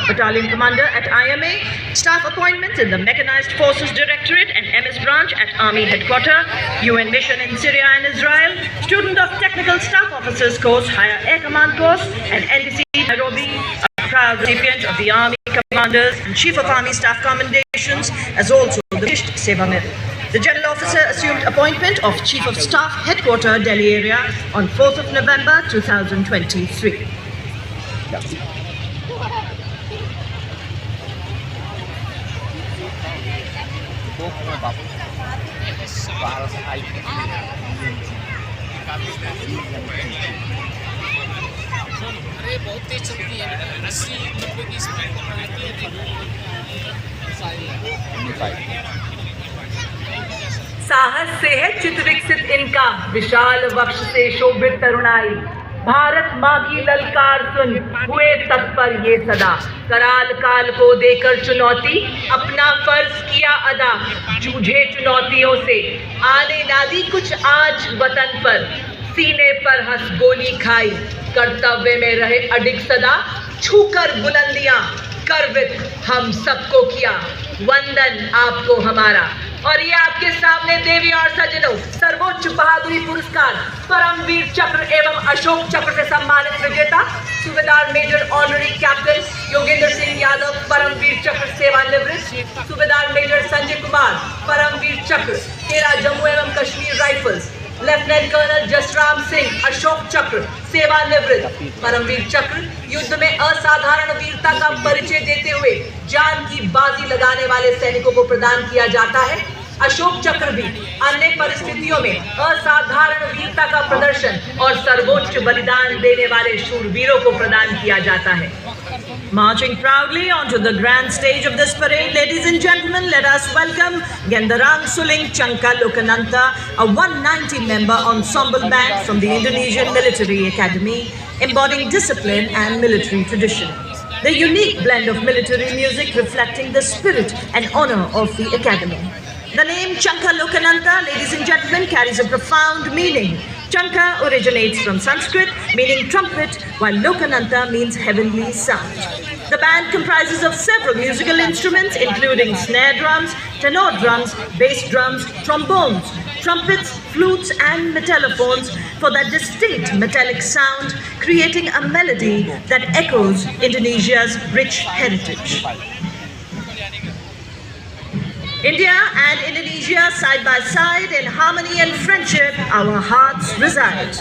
Battalion Commander at IMA, staff appointments in the Mechanized Forces Directorate and MS Branch at Army Headquarters, UN Mission in Syria and Israel, student of Technical Staff Officers Course, Higher Air Command Course, and NDC Nairobi, a proud recipient of the Army Commanders and Chief of Army Staff Commendations, as also the Vishisht Seva Medal. The General Officer assumed appointment of Chief of Staff Headquarters, Delhi area on 4th of November 2023. बहुत तेज चलती है, 80-90 की speed पकड़ती है। साहस से है चित विकसित इनका, विशाल वक्ष से शोभित तरुणाई। भारत माँ की ललकार सुन हुए तत्पर ये सदा, कराल काल को देकर चुनौती अपना फर्ज किया अदा। जूझे चुनौतियों से आने ना दी कुछ आज वतन पर, सीने पर हंस गोली खाई कर्तव्य में रहे अडिग सदा। छूकर बुलंदियां गर्वित हम सबको किया, वंदन आपको हमारा। और ये आपके सामने देवी और सज्जनों, सर्वोच्च बहादुरी पुरस्कार परमवीर चक्र एवं अशोक चक्र से सम्मानित विजेता subedar major honorary captain Yogendra Singh Yadav, Paramvir Chakra सेवानिवृत्त। सूबेदार मेजर संजय कुमार, परमवीर चक्र तेरा जम्मू एवं Kashmir rifles. Lieutenant colonel Jasram Singh, Ashok Chakra सेवानिवृत्त। परमवीर चक्र युद्ध में असाधारण वीरता का परिचय देते हुए जान की बाजी लगाने वाले सैनिकों को प्रदान किया जाता है। अशोक चक्र भी अन्य परिस्थितियों में असाधारण वीरता का प्रदर्शन और सर्वोच्च बलिदान देने वाले शूरवीरों को प्रदान किया जाता है। Marching proudly onto the grand stage of this parade, ladies and gentlemen, let us welcome Gendarang Suling Chanka Lokananta, a 190-member ensemble band from the Indonesian Military Academy, embodying discipline and military tradition. The unique blend of military music reflecting the spirit and honor of the Academy. The name Chanka Lokananta, ladies and gentlemen, carries a profound meaning. Chanka originates from Sanskrit, meaning trumpet, while Lokananta means heavenly sound. The band comprises of several musical instruments, including snare drums, tenor drums, bass drums, trombones, trumpets, flutes, and metallophones for that distinct metallic sound, creating a melody that echoes Indonesia's rich heritage. India and Indonesia side by side in harmony and friendship, our hearts reside.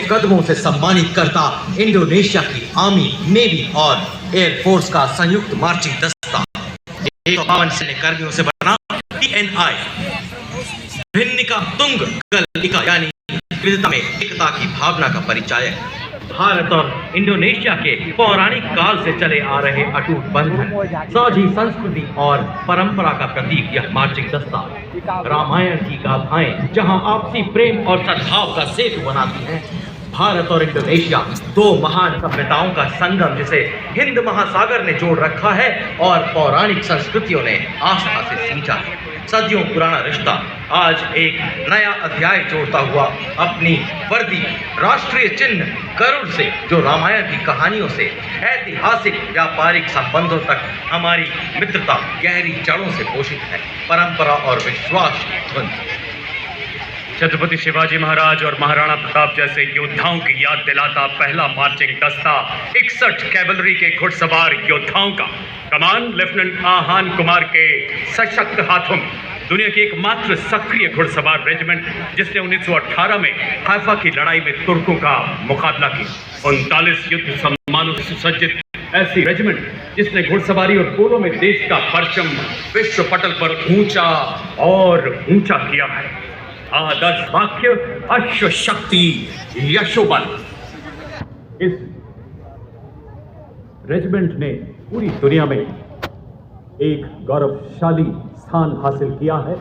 कदमों से सम्मानित करता Indonesia की army, navy और air force का संयुक्त marching दस्ता 152 सैन्य कर्मियों से बना TNI भिन्निका तुंग कलिका यानी विविधता में एकता की भावना का परिचय। भारत और इंडोनेशिया के पौराणिक काल से चले आ रहे अटूट बंधन, साझी संस्कृति और परंपरा का प्रतीक यह मार्चिंग दस्ता रामायण की गाथाएं जहां आपसी प्रेम और सद्भाव का सेतु बनाती हैं। भारत और इंडोनेशिया दो महान सभ्यताओं का संगम जिसे हिंद महासागर ने जोड़ रखा है और पौराणिक संस्कृतियों ने आस्था से सींचा है। सदियों पुराना रिश्ता आज एक नया अध्याय जोड़ता हुआ अपनी वर्दी राष्ट्रीय चिन्ह गरुड़ से, जो रामायण की कहानियों से ऐतिहासिक व्यापारिक संबंधों तक हमारी मित्रता गहरी जड़ों से पोषित है, परंपरा और विश्वास की धुन। छत्रपति शिवाजी महाराज और महाराणा प्रताप जैसे योद्धाओं की याद दिलाता पहला मार्चिंग दस्ता 61 कैवलरी के घुड़सवार योद्धाओं का कमान लेफ्टिनेंट आहान कुमार के सशक्त हाथों में दुनिया की एकमात्र सक्रिय घुड़सवार रेजिमेंट जिसने 1918 में हाइफा की लड़ाई में तुर्कों का मुकाबला किया। 39 युद्ध सम्मानों से सुसज्जित ऐसी रेजिमेंट जिसने घुड़सवारी और पोलो में देश का परचम विश्व पटल पर ऊंचा और ऊंचा किया है। आदर्श वाक्य अश्व शक्ति यशोबल। इस रेजिमेंट ने पूरी दुनिया में एक गौरवशाली स्थान हासिल किया है।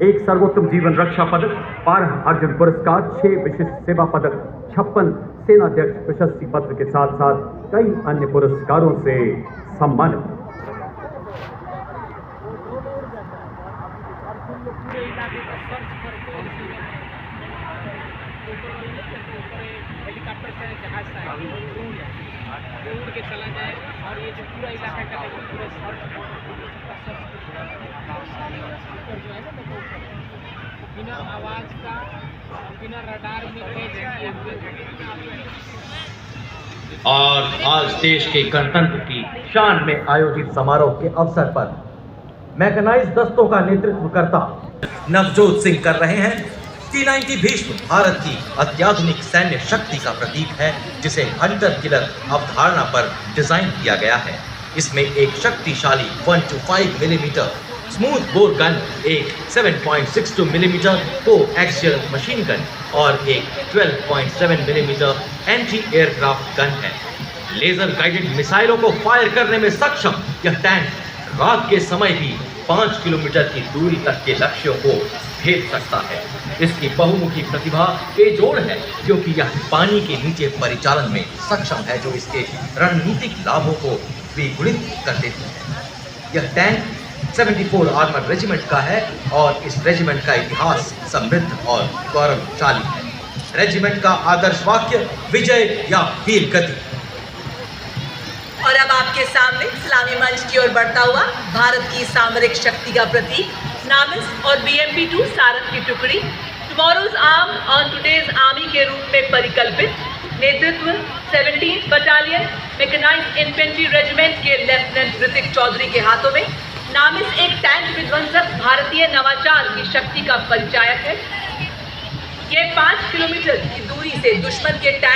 एक सर्वोत्तम जीवन रक्षा पदक, 12 अर्जुन पुरस्कार, 6 विशिष्ट सेवा पदक, 56 सेनाध्यक्ष प्रशस्ति पत्र के साथ साथ कई अन्य पुरस्कारों से सम्मानित। और तुम लोग पूरे इलाके का सर्च करके हेलीकॉप्टर से जहाज से उड़ के चला जाएगा और ये जो पूरा इलाका का देखो पूरे सर्च जो है ना देखो बिना आवाज़ का बिना रडार में और आज देश के गणतंत्र की शान में आयोजित समारोह के अवसर पर मैकेनाइज दस्तों का नेतृत्व करता नवजोत सिंह कर रहे हैं। T-90 भीष्म भारत की अत्याधुनिक सैन्य शक्ति का प्रतीक है, जिसे हंटर किलर अवधारणा पर डिजाइन किया गया है। इसमें एक शक्तिशाली 125 मिलीमीटर स्मूथ बोर गन, एक 7.62 मिलीमीटर को एक्सियल मशीन गन और एक 12.7 मिलीमीटर एंटी एयरक्राफ्ट गन है। लेजर गाइडेड मिसाइलों को फायर करने में सक्षम यह टैंक रात के समय भी 5 किलोमीटर की दूरी तक के लक्ष्यों को भेद सकता है। इसकी बहुमुखी प्रतिभा बेजोड़ है, क्योंकि यह पानी के नीचे परिचालन में सक्षम है, जो इसके रणनीतिक लाभों को द्विगुणित कर देती है। यह टैंक 74 आर्मर रेजिमेंट का है और इस रेजिमेंट का इतिहास समृद्ध और गौरवशाली है। रेजिमेंट का आदर्श वाक्य विजय या वीर गति। और अब आपके सामने सलामी मंच की ओर बढ़ता हुआ भारत की सामरिक शक्ति का प्रतीक नामिस और BMP-2 सारंग की टुकड़ी tomorrow's arm on today's army के रूप में परिकल्पित, नेतृत्व 17th battalion mechanized infantry regiment के लेफ्टिनेंट ऋतिक चौधरी के हाथों में। नामिस एक टैंक विध्वंसक भारतीय नवाचार की शक्ति का परिचायक है। ये 5 किलोमीटर की दूरी से दुश्मन के टैंक